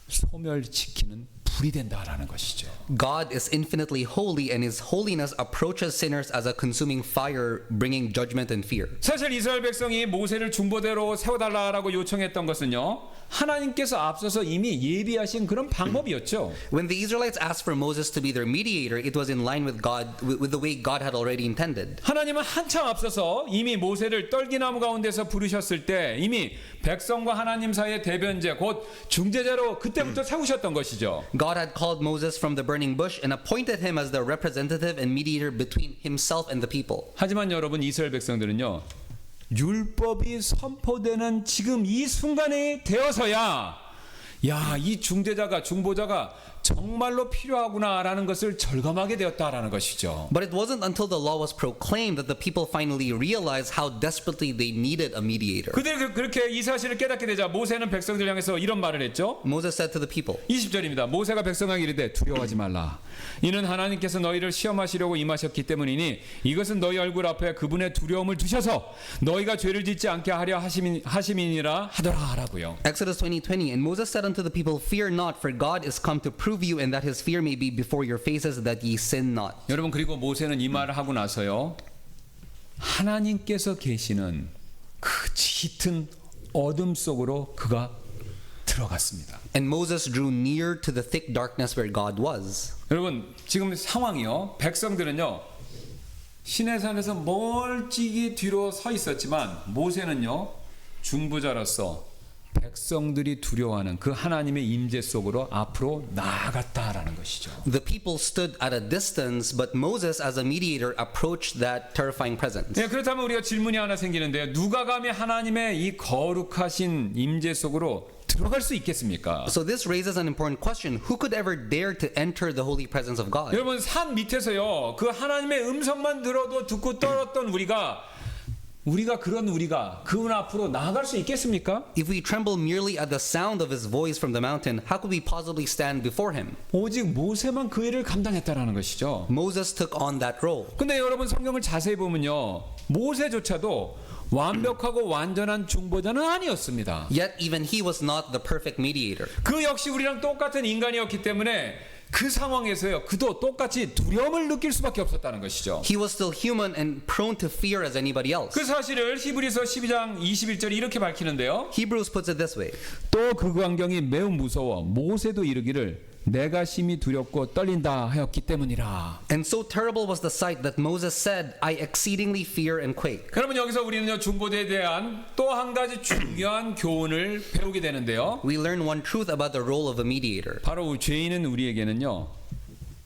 소멸시키는 불이 된다라는 것이죠. God is infinitely holy, and His holiness approaches sinners as a consuming fire, bringing judgment and fear. 사실 이스라엘 백성이 모세를 중보대로 세워달라고 요청했던 것은요, 하나님께서 앞서서 이미 예비하신 그런 방법이었죠. When the Israelites asked for Moses to be their mediator, it was in line with God, with the way God had already intended. 하나님은 한참 앞서서 이미 모세를 떨기나무 가운데서 부르셨을 때 이미 백성과 하나님 사이의 대변제, 곧 중재자로 그때부터 세우셨던 것이죠. God had called Moses from the burning bush and appointed him as the representative and mediator between himself and the people. 하지만 여러분, 이스라엘 백성들은요, 율법이 선포되는 지금 이 순간에 되어서야 이 중재자가, 중보자가 정말로 필요하구나라는 것을 절감하게 되었다라는 것이죠. But it wasn't until the law was proclaimed that the people finally realized how desperately they needed a mediator. 그들이 그렇게 이 사실을 깨닫게 되자 모세는 백성들 향해서 이런 말을 했죠. Moses said to the people, 20절입니다. 모세가 백성에게 이르되 두려워하지 말라. 이는 하나님께서 너희를 시험하시려고 임하셨기 때문이니 이것은 너희 얼굴 앞에 그분의 두려움을 두셔서 너희가 죄를 짓지 않게 하려 하심이니라 하더라라고요. Exodus 20:20, and Moses said unto the people, Fear not, for God is come to prove you, and that his fear may be before your faces, that ye sin not. 여러분, 그리고 모세는 이 말을 하고 나서요, 하나님께서 계시는 그 짙은 어둠 속으로 그가 들어갔습니다. And Moses drew near to the thick darkness where God was. 여러분, 지금 상황이요, 백성들은요 시내산에서 멀찍이 뒤로 서 있었지만 모세는요 중보자로서 백성들이 두려워하는 그 하나님의 임재 속으로 앞으로 나아갔다라는 것이죠. The people stood at a distance, but Moses, as a mediator, approached that terrifying presence. 네, 그렇다면 우리가 질문이 하나 생기는데요. 누가 감히 하나님의 이 거룩하신 임재 속으로 들어갈 수 있겠습니까? So this raises an important question. Who could ever dare to enter the holy presence of God? 여러분, 산 밑에서요 그 하나님의 음성만 들어도 듣고 떨었던 우리가 그분 앞으로 나아갈 수 있겠습니까? If we tremble merely at the sound of his voice from the mountain, how could we possibly stand before him? 오직 모세만 그 일을 감당했다라는 것이죠. Moses took on that role. 근데 여러분, 성경을 자세히 보면요, 모세조차도 완벽하고 완전한 중보자는 아니었습니다. Yet even he was not the perfect mediator. 그 역시 우리랑 똑같은 인간이었기 때문에 그 상황에서요, 그도 똑같이 두려움을 느낄 수밖에 없었다는 것이죠. He was still human and prone to fear as anybody else. 그 사실을 히브리서 12장 21절이 이렇게 밝히는데요. Hebrews puts it this way. 또 그 광경이 매우 무서워 모세도 이르기를 내가 심히 두렵고 떨린다 하였기 때문이라. And so terrible was the sight that Moses said, I exceedingly fear and quake. 그러면 여기서 우리는요, 중보자에 대한 또 한 가지 중요한 교훈을 배우게 되는데요. We learn one truth about the role of a mediator. 바로 죄인은 우리에게는요,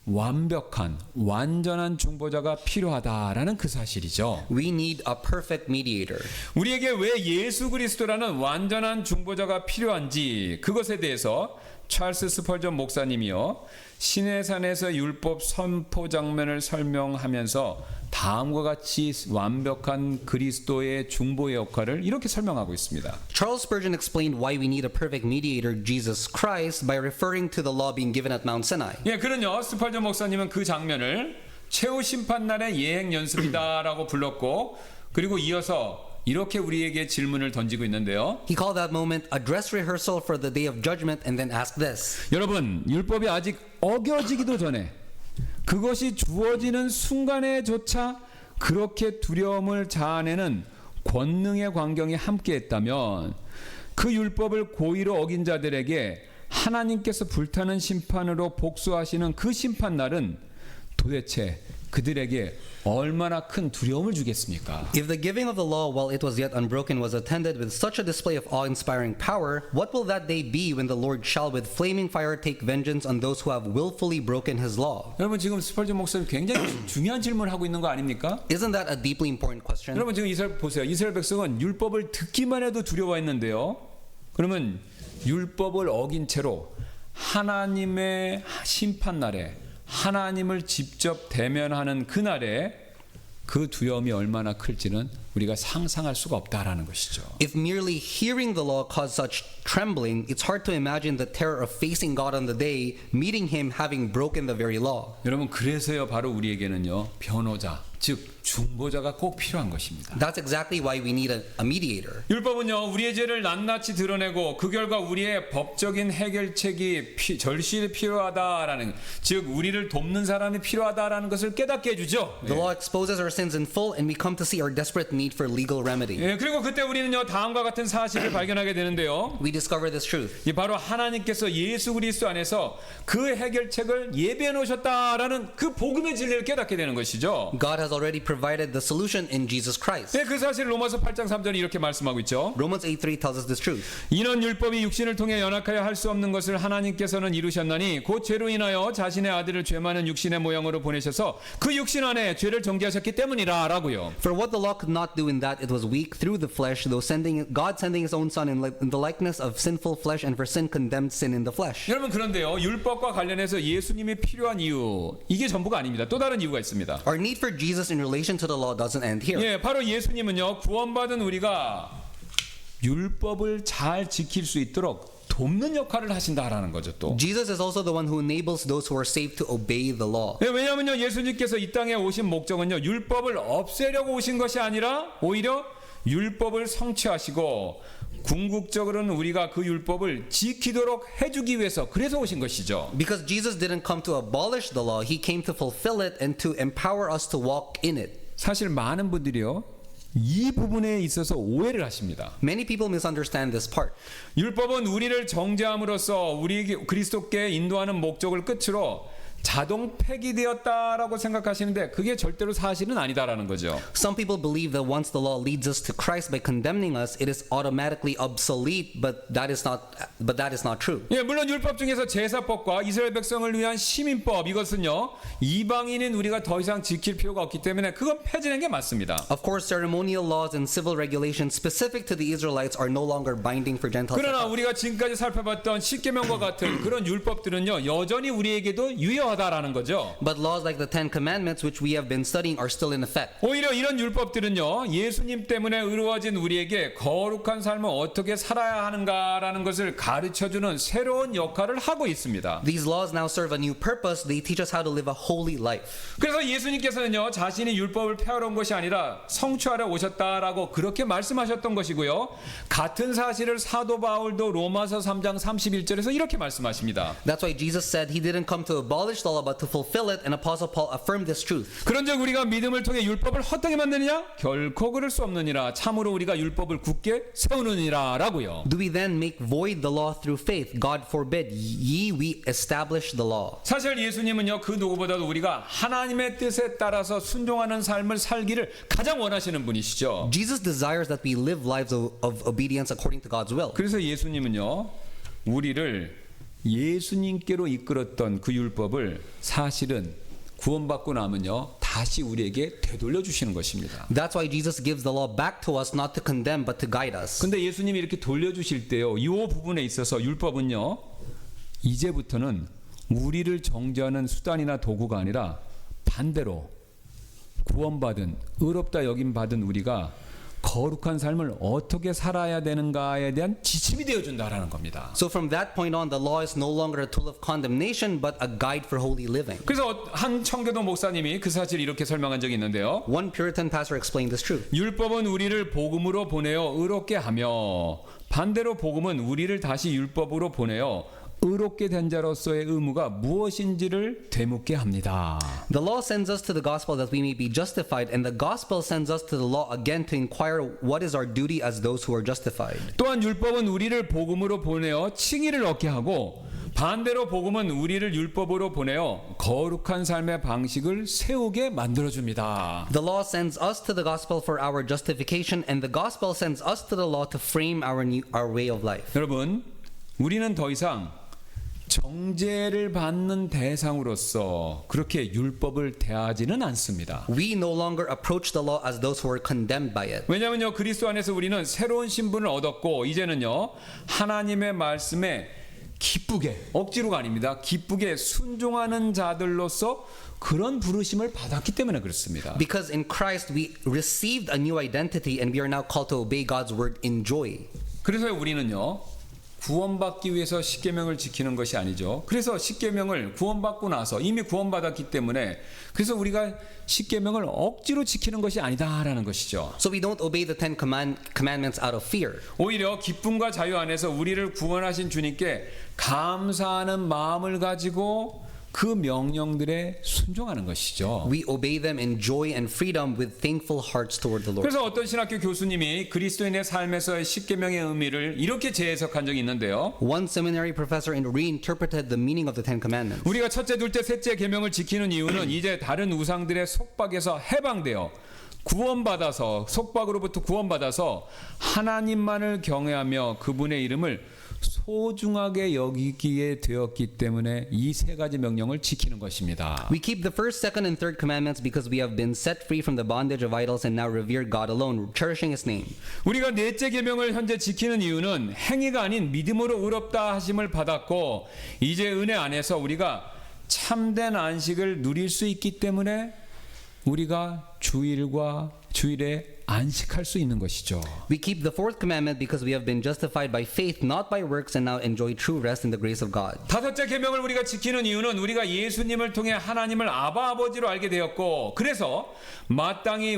완벽한 완전한 중보자가 필요하다라는 그 사실이죠. We need a perfect mediator. 우리에게 왜 예수 그리스도라는 완전한 중보자가 필요한지 그것에 대해서 찰스 스펄전 목사님이요, 시내산에서 율법 선포 장면을 설명하면서 다음과 같이 완벽한 그리스도의 중보의 역할을 이렇게 설명하고 있습니다. Charles Spurgeon explained why we need a perfect mediator, Jesus Christ, by referring to the law being given at Mount Sinai. 예, 그런요, 스펄전 목사님은 그 장면을 최후 심판날의 예행 연습이다라고 불렀고, 그리고 이어서 이렇게 우리에게 질문을 던지고 있는데요. He called that moment a dress rehearsal for the day of judgment, and then asked this. 여러분, 율법이 아직 어겨지기도 전에 그것이 주어지는 순간에조차 그렇게 두려움을 자아내는 권능의 광경이 함께했다면 그 율법을 고의로 어긴 자들에게 하나님께서 불타는 심판으로 복수하시는 그 심판날은 도대체 그들에게 얼마나 큰 두려움을 주겠습니까? If the giving of the law while it was yet unbroken was attended with such a display of awe-inspiring power, what will that day be when the Lord shall with flaming fire take vengeance on those who have willfully broken his law? 여러분, 지금 스펄전 목사님 굉장히 중요한 질문을 하고 있는 거 아닙니까? Isn't that a deeply important question? 여러분, 지금 이스라엘 보세요. 이스라엘 백성은 율법을 듣기만 해도 두려워했는데요. 그러면 율법을 어긴 채로 하나님의 심판날에 하나님을 직접 대면하는 그날에 그 두려움이 얼마나 클지는 우리가 상상할 수가 없다라는 것이죠. If merely hearing the law caused such trembling, it's hard to imagine the terror of facing God on the day, meeting Him having broken the very law. 여러분 그래서요 바로 우리에게는요 변호자 즉 중보자가 꼭 필요한 것입니다. That's exactly why we need a mediator. 율법은요 우리의 죄를 낱낱이 드러내고 그 결과 우리의 법적인 해결책이 절실히 필요하다라는 즉 우리를 돕는 사람이 필요하다라는 것을 깨닫게 해주죠. The law exposes our sins in full, and we come to see our desperate need for legal remedy. 예, 그리고 그때 우리는요 다음과 같은 사실을 발견하게 되는데요. We discover this truth. 이 바로 하나님께서 예수 그리스도 안에서 그 해결책을 예비해 놓으셨다라는 그 복음의 진리를 깨닫게 되는 것이죠. God has already provided the solution in Jesus Christ. 예, 그 사실 로마서 8장 3절이 이렇게 말씀하고 있죠. Romans 8:3 tells us this truth. 이는 율법이 육신을 통해 연약하여 할 수 없는 것을 하나님께서는 이루셨나니 곧 죄로 인하여 자신의 아들을 죄 많은 육신의 모양으로 보내셔서 그 육신 안에 죄를 정죄하셨기 때문이라라고요. For what the law could not do in that it was weak through the flesh, though God sending His own Son in the likeness of sinful flesh, and for sin condemned sin in the flesh. 여러분 그런데요 율법과 관련해서 예수님이 필요한 이유 이게 전부가 아닙니다. 또 다른 이유가 있습니다. Our need for Jesus in relation to the law doesn't end here. 예, 바로 예수님은요 구원받은 우리가 율법을 잘 지킬 수 있도록 돕는 역할을 하신다라는 거죠. 또 Jesus is also the one who enables those who are saved to obey the law. 예, 왜냐하면요 예수님께서 이 땅에 오신 목적은요 율법을 없애려고 오신 것이 아니라 오히려 율법을 성취하시고 궁극적으로는 우리가 그 율법을 지키도록 해주기 위해서 그래서 오신 것이죠. Because Jesus didn't come to abolish the law, He came to fulfill it and to empower us to walk in it. 사실 많은 분들이요 이 부분에 있어서 오해를 하십니다. Many people misunderstand this part. 율법은 우리를 정죄함으로써 우리 그리스도께 인도하는 목적을 끝으로 자동 폐기되었다라고 생각하시는데 그게 절대로 사실은 아니다라는 거죠. Some people believe that once the law leads us to Christ by condemning us, it is automatically obsolete, but that is not true. 예, 물론 율법 중에서 제사법과 이스라엘 백성을 위한 시민법 이것은요 이방인인 우리가 더 이상 지킬 필요가 없기 때문에 그건 폐지된 게 맞습니다. Of course, ceremonial laws and civil regulations specific to the Israelites are no longer binding for Gentiles. 그러나 우리가 지금까지 살펴봤던 십계명과 같은 그런 율법들은요 여전히 우리에게도 유효하다라는 거죠. But laws like the Ten Commandments, which we have been studying, are still in effect. 오히려 이런 율법들은요 예수님 때문에 의로워진 우리에게 거룩한 삶을 어떻게 살아야 하는가라는 것을 가르쳐주는 새로운 역할을 하고 있습니다. These laws now serve a new purpose. They teach us how to live a holy life. 그래서 예수님께서는요 자신이 율법을 폐하러 온 것이 아니라 성취하러 오셨다라고 그렇게 말씀하셨던 것이고요. 같은 사실을 사도 바울도 로마서 3장 31절에서 이렇게 말씀하십니다. That's why Jesus said He didn't come to abolish the law but to fulfill it, and Apostle Paul affirmed this truth. 그런즉 우리가 믿음을 통해 율법을 헛되게 만드느냐? 결코 그럴 수 없느니라. 참으로 우리가 율법을 굳게 세우느니라라고요. Do we then make void the law through faith? God forbid. Ye, we establish the law. 사실 예수님은요 그 누구보다도 우리가 하나님의 뜻에 따라서 순종하는 삶을 살기를 가장 원하시는 분이시죠. Jesus desires that we live lives of obedience according to God's will. 그래서 예수님은요 우리를 예수님께로 이끌었던 그 율법을 사실은 구원받고 나면요 다시 우리에게 되돌려 주시는 것입니다. That's why Jesus gives the law back to us, not to condemn but to guide us. 근데 예수님이 이렇게 돌려주실 때요 이 부분에 있어서 율법은요 이제부터는 우리를 정죄하는 수단이나 도구가 아니라 반대로 구원받은 의롭다 여김 받은 우리가 거룩한 삶을 어떻게 살아야 되는가에 대한 지침이 되어준다라는 겁니다. So from that point on, the law is no longer a tool of condemnation but a guide for holy living. 그래서 한 청교도 목사님이 그 사실을 이렇게 설명한 적이 있는데요. One Puritan pastor explained this truth. 율법은 우리를 복음으로 보내어 의롭게 하며 반대로 복음은 우리를 다시 율법으로 보내어 의롭게 된 자로서의 의무가 무엇인지를 되묻게 합니다. The law sends us to the gospel that we may be justified, and the gospel sends us to the law again to inquire what is our duty as those who are justified. 또한 율법은 우리를 복음으로 보내어 칭의를 얻게 하고 반대로 복음은 우리를 율법으로 보내어 거룩한 삶의 방식을 세우게 만들어줍니다. The law sends us to the gospel for our justification, and the gospel sends us to the law to frame our way of life. 여러분, 우리는 더 이상 정죄를 받는 대상으로서 그렇게 율법을 대하지는 않습니다. We no longer approach the law as those who are condemned by it. 왜냐하면요 그리스도 안에서 우리는 새로운 신분을 얻었고 이제는요 하나님의 말씀에 기쁘게, 억지로가 아닙니다. 기쁘게 순종하는 자들로서 그런 부르심을 받았기 때문에 그렇습니다. Because in Christ we received a new identity and we are now called to obey God's word in joy. 그래서 우리는요, 구원받기 위해서 십계명을 지키는 것이 아니죠. 그래서 십계명을 구원받고 나서 이미 구원받았기 때문에 그래서 우리가 십계명을 억지로 지키는 것이 아니다라는 것이죠. So we don't obey the Ten Commandments out of fear. 오히려 기쁨과 자유 안에서 우리를 구원하신 주님께 감사하는 마음을 가지고 그 명령들에 순종하는 것이죠. We obey them in joy and freedom with thankful hearts toward the Lord. 그래서 어떤 신학교 교수님이 그리스도인의 삶에서의 십계명의 의미를 이렇게 재해석한 적이 있는데요. One seminary professor reinterpreted the meaning of the Ten Commandments. 우리가 첫째, 둘째, 셋째 계명을 지키는 이유는 이제 다른 우상들의 속박에서 해방되어 구원받아서 속박으로부터 구원받아서 하나님만을 경외하며 그분의 이름을 소중하게 여기기에 되었기 때문에 이 세 가지 명령을 지키는 것입니다. We keep the first, second, and third commandments because we have been set free from the bondage of idols and now revere God alone, cherishing His name. 우리가 넷째 계명을 현재 지키는 이유는 행위가 아닌 믿음으로 의롭다 하심을 받았고 이제 은혜 안에서 우리가 참된 안식을 누릴 수 있기 때문에 우리가 주일에 안식할 수 있는 것이죠. We keep the fourth commandment because we have been justified by faith, not by works, and now enjoy true rest in the grace of God. 다섯째 계명을 우리가 지키는 이유는 우리가 예수님을 통해 하나님을 아바 아버지로 알게 되었고 그래서 마땅히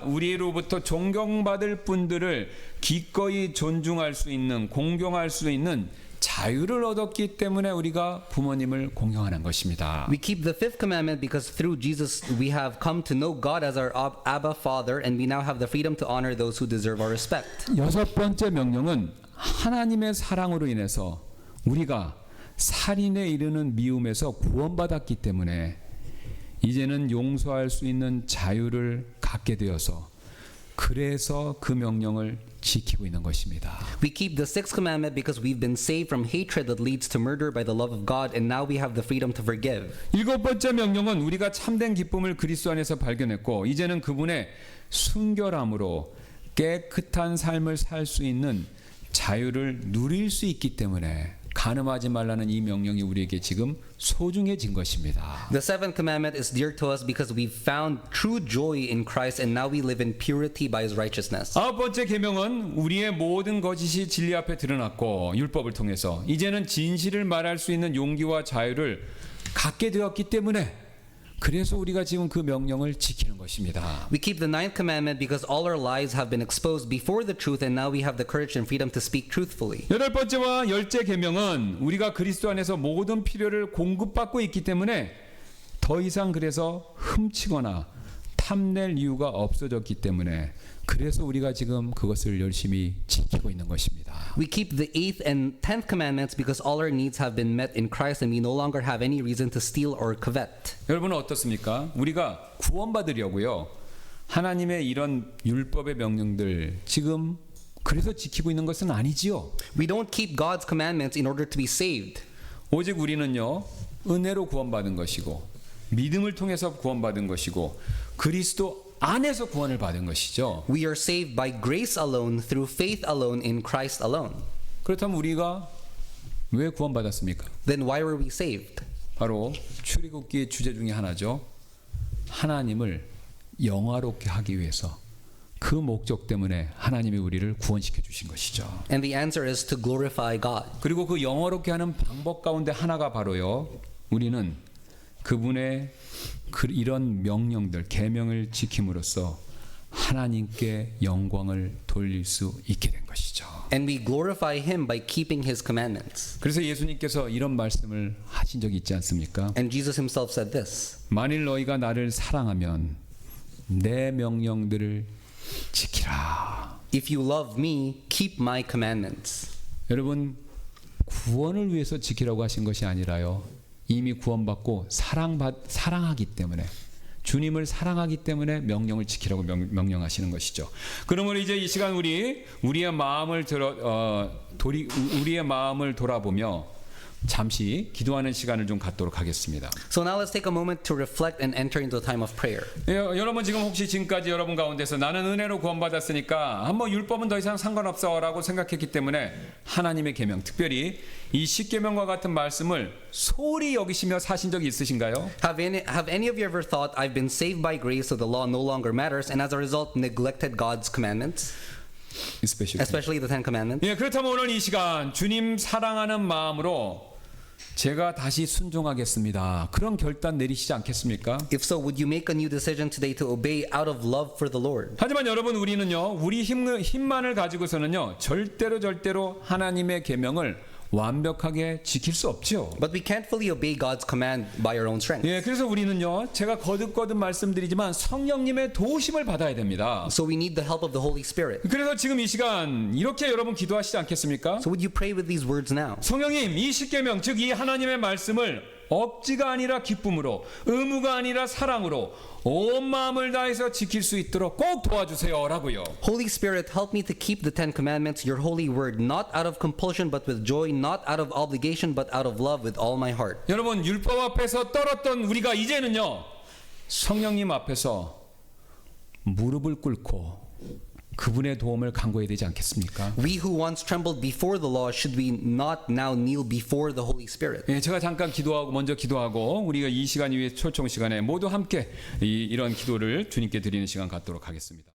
우리로부터 존경받을 분들을 기꺼이 존중할 수 있는 공경할 수 있는 자유를 얻었기 때문에 우리가 부모님을 공경하는 것입니다. We keep the fifth commandment because through Jesus we have come to know God as our Abba Father and we now have the freedom to honor those who deserve our respect. 여섯 번째 명령은 하나님의 사랑으로 인해서 우리가 살인에 이르는 미움에서 구원받았기 때문에 이제는 용서할 수 있는 자유를 갖게 되어서 그래서 그 명령을 지키고 있는 것입니다. We keep the sixth commandment because we've been saved from hatred that leads to murder by the love of God and now we have the freedom to forgive. 일곱 번째 명령은 우리가 참된 기쁨을 그리스도 안에서 발견했고 이제는 그분의 순결함으로 깨끗한 삶을 살 수 있는 자유를 누릴 수 있기 때문에 간음하지 말라는 이 명령이 우리에게 지금 소중해진 것입니다. The seventh commandment is dear to us because we've found true joy in Christ and now we live in purity by His righteousness. 아홉 번째 계명은 우리의 모든 거짓이 진리 앞에 드러났고 율법을 통해서 이제는 진실을 말할 수 있는 용기와 자유를 갖게 되었기 때문에 그래서 우리가 지금 그 명령을 지키는 것입니다. We keep the ninth commandment because all our lies have been exposed before the truth and now we have the courage and freedom to speak truthfully. 여덟 번째와 열째 계명은 우리가 그리스도 안에서 모든 필요를 공급받고 있기 때문에 더 이상 그래서 훔치거나 탐낼 이유가 없어졌기 때문에 그래서 우리가 지금 그것을 열심히 지키고 있는 것입니다. We keep the eighth and tenth commandments because all our needs have been met in Christ and we no longer have any reason to steal or covet. 여러분은 어떻습니까? 우리가 구원받으려고요. 하나님의 이런 율법의 명령들 지금 그래서 지키고 있는 것은 아니지요. We don't keep God's commandments in order to be saved. 오직 우리는요. 은혜로 구원받은 것이고 믿음을 통해서 구원받은 것이고 그리스도 안에서 구원을 받은 것이죠. We are saved by grace alone, through faith alone, in Christ alone. 그렇다면 우리가 왜 구원받았습니까? Then why were we saved? 바로 출애굽기의 주제 중에 하나죠. 하나님을 영화롭게 하기 위해서 그 목적 때문에 하나님이 우리를 구원시켜 주신 것이죠. And the answer is to glorify God. 그리고 그 영화롭게 하는 방법 가운데 하나가 바로요. 우리는 그분의 이런 명령들, 계명을 지킴으로써 하나님께 영광을 돌릴 수 있게 된 것이죠. And we glorify Him by keeping His commandments. 그래서 예수님께서 이런 말씀을 하신 적이 있지 않습니까? And Jesus Himself said this. 만일 너희가 나를 사랑하면 내 명령들을 지키라. If you love me, keep my commandments. 여러분 구원을 위해서 지키라고 하신 것이 아니라요. 이미 구원받고 사랑하기 때문에 주님을 사랑하기 때문에 명령을 지키라고 명령하시는 것이죠. 그러면 이제 이 시간 우리의 마음을 돌아보며 잠시 기도하는 시간을 좀 갖도록 하겠습니다. So now let's take a moment to reflect and enter into a time of prayer. 여러분 지금 혹시 지금까지 여러분 가운데서 나는 은혜로 구원받았으니까 한번 율법은 더 이상 상관없어라고 생각했기 때문에 하나님의 계명, 특별히 이 십계명과 같은 말씀을 소홀히 여기시며 사신 적이 있으신가요? Have any of you ever thought, I've been saved by grace, so the law no longer matters, and as a result neglected God's commandments, especially the Ten Commandments? 예, 그렇다면 오늘 이 시간 주님 사랑하는 마음으로 제가 다시 순종하겠습니다. 그런 결단 내리시지 않겠습니까? If so, would you make a new decision today to obey out of love for the Lord? 하지만 여러분 우리는요, 우리 힘만을 가지고서는요, 절대로 하나님의 계명을 완벽하게 지킬 수 없죠. But we can't fully obey God's command by our own strength. 예, 그래서 우리는요, 제가 거듭 말씀드리지만 성령님의 도우심을 받아야 됩니다. So we need the help of the Holy Spirit. 그래서 지금 이 시간 이렇게 여러분 기도하시지 않겠습니까? So would you pray with these words now? 성령님, 이 십계명 즉 이 하나님의 말씀을 억지가 아니라 기쁨으로, 의무가 아니라 사랑으로 온 마음을 다해서 지킬 수 있도록 꼭 도와주세요라고요. Holy Spirit, help me to keep the Ten Commandments, your holy word, not out of compulsion but with joy, not out of obligation but out of love with all my heart. 여러분 율법 앞에서 떨었던 우리가 이제는요, 성령님 앞에서 무릎을 꿇고 그분의 도움을 간구해야 되지 않겠습니까? We who once trembled before the law, should we not now kneel before the Holy Spirit? 예, 제가 잠깐 먼저 기도하고 우리가 이 시간 이후에 초청 시간에 모두 함께 이런 기도를 주님께 드리는 시간 갖도록 하겠습니다.